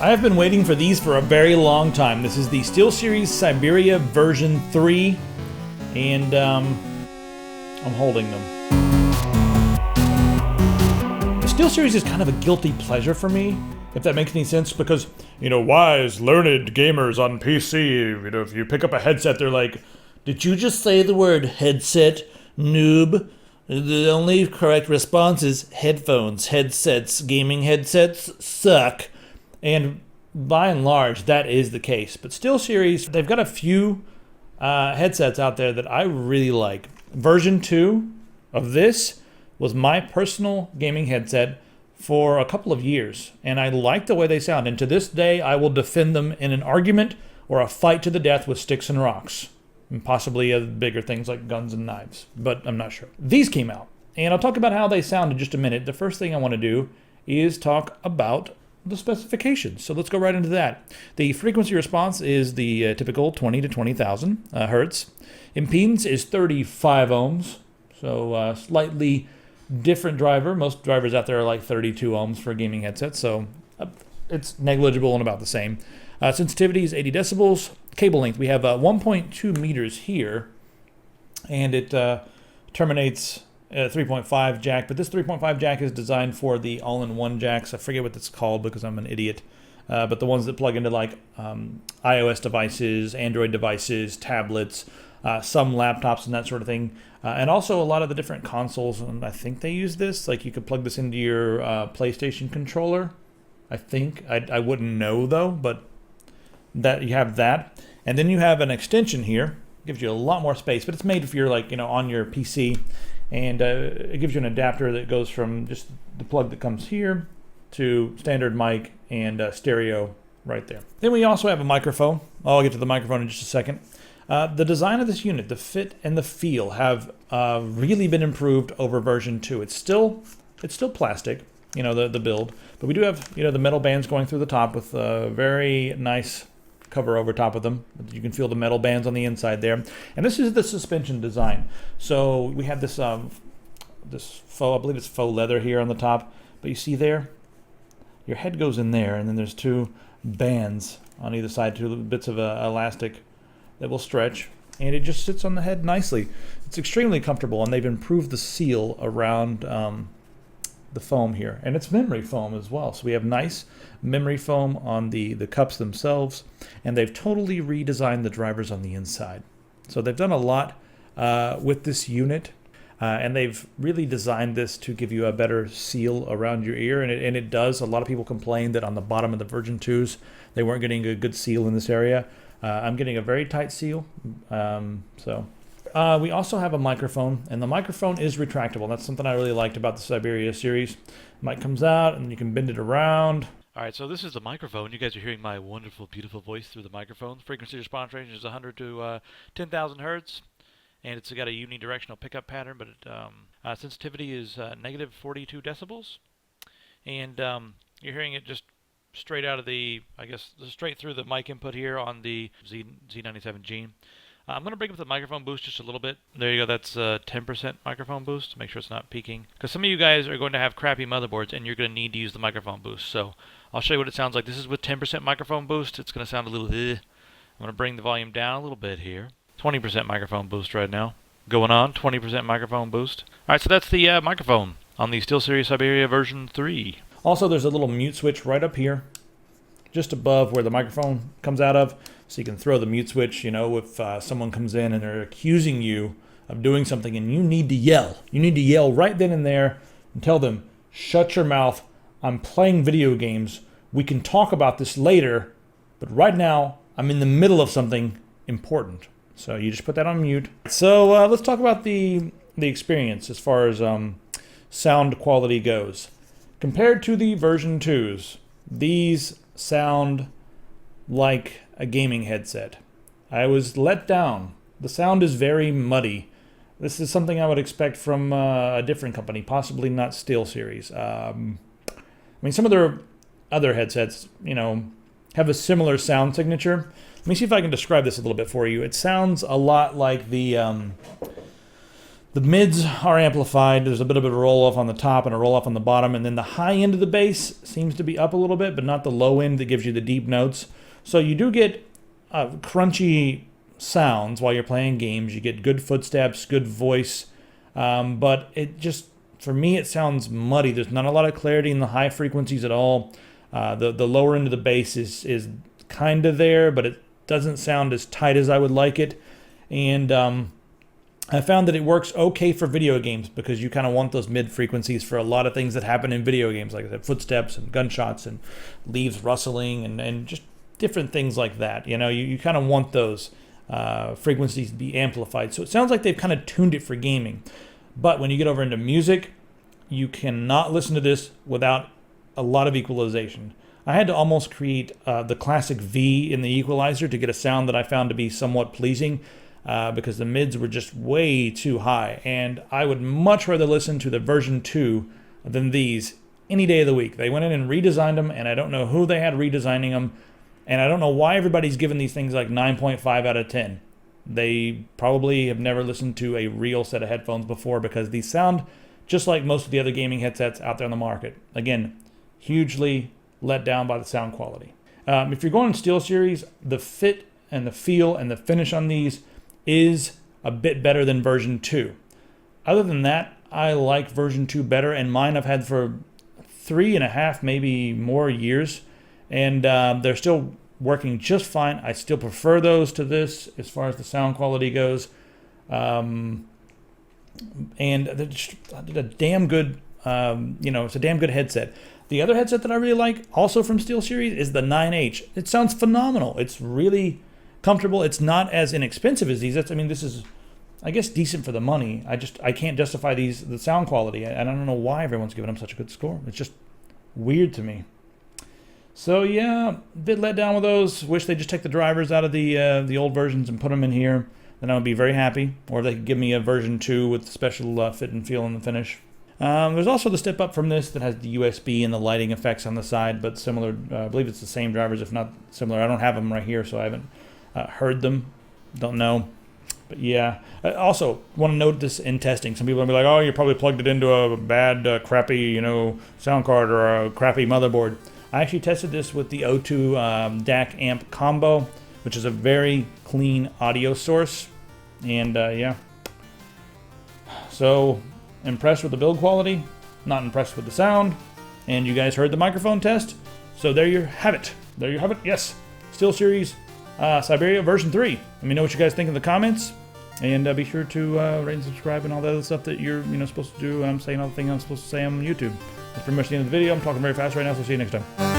I have been waiting for these for a very long time. This is the SteelSeries Siberia version 3, and I'm holding them. The SteelSeries is kind of a guilty pleasure for me, if that makes any sense, because, wise, learned gamers on PC, if you pick up a headset, they're like, did you just say the word headset, noob? The only correct response is headphones, headsets, gaming headsets suck. And by and large, that is the case. But SteelSeries, they've got a few headsets out there that I really like. Version 2 of this was my personal gaming headset for a couple of years, and I like the way they sound. And to this day, I will defend them in an argument or a fight to the death with sticks and rocks, and possibly bigger things like guns and knives, but I'm not sure. These came out, and I'll talk about how they sound in just a minute. The first thing I want to do is talk about the specifications. So let's go right into that. The frequency response is the typical 20 to 20,000 hertz. Impedance is 35 ohms, so slightly different driver. Most drivers out there are like 32 ohms for a gaming headset, so it's negligible and about the same. Sensitivity is 80 decibels. Cable length, we have 1.2 meters here, and it terminates 3.5 jack, but this 3.5 jack is designed for the all-in-one jacks. I forget what it's called because I'm an idiot. But the ones that plug into like iOS devices, Android devices, tablets, some laptops and that sort of thing. And also a lot of the different consoles, and I think they use this. Like you could plug this into your PlayStation controller. I think. I wouldn't know though, but that you have that. And then you have an extension here. Gives you a lot more space, but it's made if you're like, on your PC. And it gives you an adapter that goes from just the plug that comes here to standard mic and stereo right there. Then we also have a microphone. I'll get to the microphone in just a second. The design of this unit, the fit and the feel, have really been improved over version 2. It's still plastic, the build, but we do have the metal bands going through the top with a very nice cover over top of them. You can feel the metal bands on the inside there. And this is the suspension design. So we have this this faux, I believe it's faux leather here on the top, but you see there, your head goes in there, and then there's two bands on either side, two bits of elastic that will stretch, and it just sits on the head nicely. It's extremely comfortable, and they've improved the seal around the foam here, and it's memory foam as well. So we have nice memory foam on the cups themselves, and they've totally redesigned the drivers on the inside. So they've done a lot with this unit, and they've really designed this to give you a better seal around your ear, and it does. A lot of people complained that on the bottom of the version 2s they weren't getting a good seal in this area. I'm getting a very tight seal. We also have a microphone, and the microphone is retractable. That's something I really liked about the Siberia series. Mic comes out, and you can bend it around. All right, so this is the microphone. You guys are hearing my wonderful, beautiful voice through the microphone. Frequency response range is 100 to 10,000 hertz, and it's got a unidirectional pickup pattern, but sensitivity is negative 42 decibels, and you're hearing it just straight out of straight through the mic input here on the Z97G. I'm going to bring up the microphone boost just a little bit. There you go, that's 10% microphone boost. Make sure it's not peaking. Because some of you guys are going to have crappy motherboards, and you're going to need to use the microphone boost. So I'll show you what it sounds like. This is with 10% microphone boost. It's going to sound a little I'm going to bring the volume down a little bit here. 20% microphone boost right now. Going on, 20% microphone boost. All right, so that's the microphone on the SteelSeries Siberia version 3. Also, there's a little mute switch right up here, just above where the microphone comes out of, so you can throw the mute switch, if someone comes in and they're accusing you of doing something and you need to yell. You need to yell right then and there and tell them, shut your mouth, I'm playing video games. We can talk about this later, but right now I'm in the middle of something important. So you just put that on mute. So let's talk about the experience as far as sound quality goes. Compared to the version 2s, these sound like a gaming headset. I was let down. The sound is very muddy. This is something I would expect from a different company, possibly not SteelSeries. Some of their other headsets, have a similar sound signature. Let me see if I can describe this a little bit for you. It sounds a lot like the The mids are amplified. There's a bit of a roll-off on the top and a roll-off on the bottom. And then the high end of the bass seems to be up a little bit, but not the low end that gives you the deep notes. So you do get crunchy sounds while you're playing games. You get good footsteps, good voice. But it just, for me, it sounds muddy. There's not a lot of clarity in the high frequencies at all. The lower end of the bass is kind of there, but it doesn't sound as tight as I would like it. And I found that it works okay for video games because you kind of want those mid frequencies for a lot of things that happen in video games, like I said, footsteps and gunshots and leaves rustling and just different things like that. You know, you kind of want those frequencies to be amplified. So it sounds like they've kind of tuned it for gaming. But when you get over into music, you cannot listen to this without a lot of equalization. I had to almost create the classic V in the equalizer to get a sound that I found to be somewhat pleasing. Because the mids were just way too high. And I would much rather listen to the version 2 than these any day of the week. They went in and redesigned them, and I don't know who they had redesigning them. And I don't know why everybody's giving these things like 9.5 out of 10. They probably have never listened to a real set of headphones before because these sound just like most of the other gaming headsets out there on the market. Again, hugely let down by the sound quality. If you're going SteelSeries, the fit and the feel and the finish on these is a bit better than version 2. Other than that, I like version 2 better, and mine I've had for 3.5, maybe more years, and they're still working just fine. I still prefer those to this as far as the sound quality goes, and they're just a damn good, it's a damn good headset. The other headset that I really like, also from SteelSeries, is the 9H. It sounds phenomenal. It's really comfortable. It's not as inexpensive as these. This is, I guess, decent for the money. I can't justify the sound quality, and I don't know why everyone's giving them such a good score. It's just weird to me. So yeah, a bit let down with those. Wish they'd just take the drivers out of the old versions and put them in here. Then I would be very happy. Or if they could give me a version 2 with special fit and feel in the finish. There's also the step up from this that has the USB and the lighting effects on the side, but similar. I believe it's the same drivers, if not similar. I don't have them right here, so I haven't heard them, don't know, but yeah. I also want to note this in testing. Some people will be like, "Oh, you probably plugged it into a bad, crappy, sound card or a crappy motherboard." I actually tested this with the O2 DAC amp combo, which is a very clean audio source, and yeah. So impressed with the build quality, not impressed with the sound, and you guys heard the microphone test. So there you have it. There you have it. Yes, SteelSeries Siberia version 3. Let me know what you guys think in the comments, and be sure to rate and subscribe and all the other stuff that you're supposed to do. I'm saying all the things I'm supposed to say on YouTube. That's pretty much the end of the video. I'm talking very fast right now, so see you next time.